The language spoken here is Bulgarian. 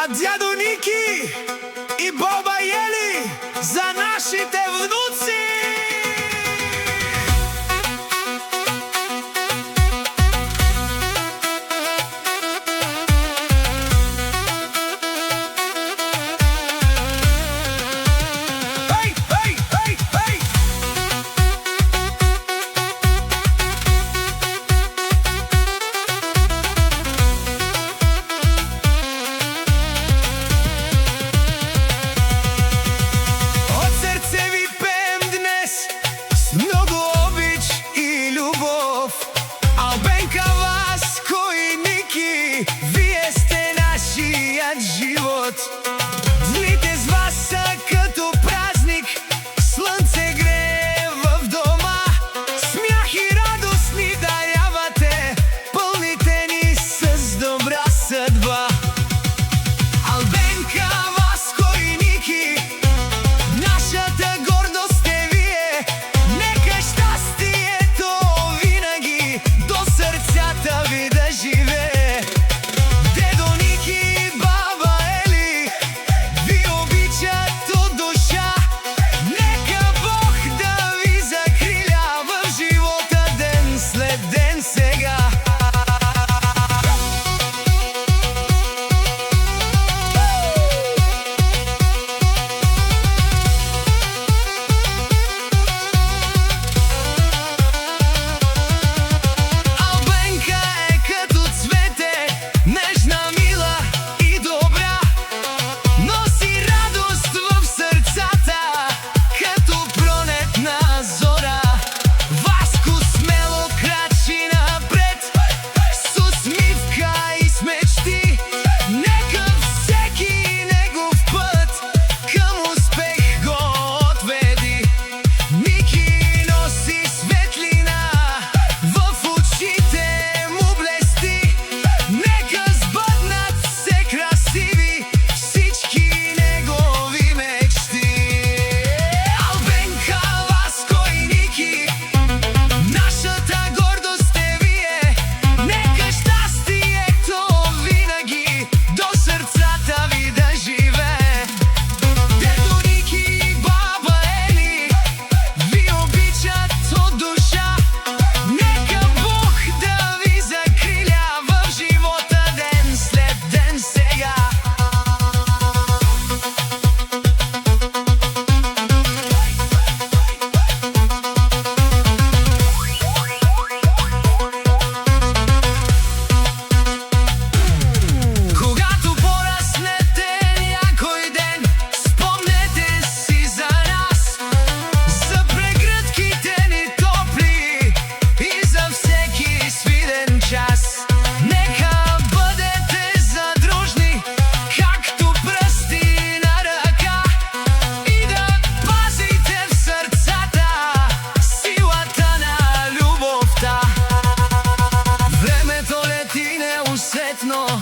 дядо Ники и баба Ели за нашите внуци! Дните с вас са като празник, слънце грее в дома, смях и радост ни дарявате, пълните ни с добра съдба. Албенка, Васко и Ники, нашата гордост сте вие, нека щастието винаги до сърцата ви да живее. Времето лети неусетно,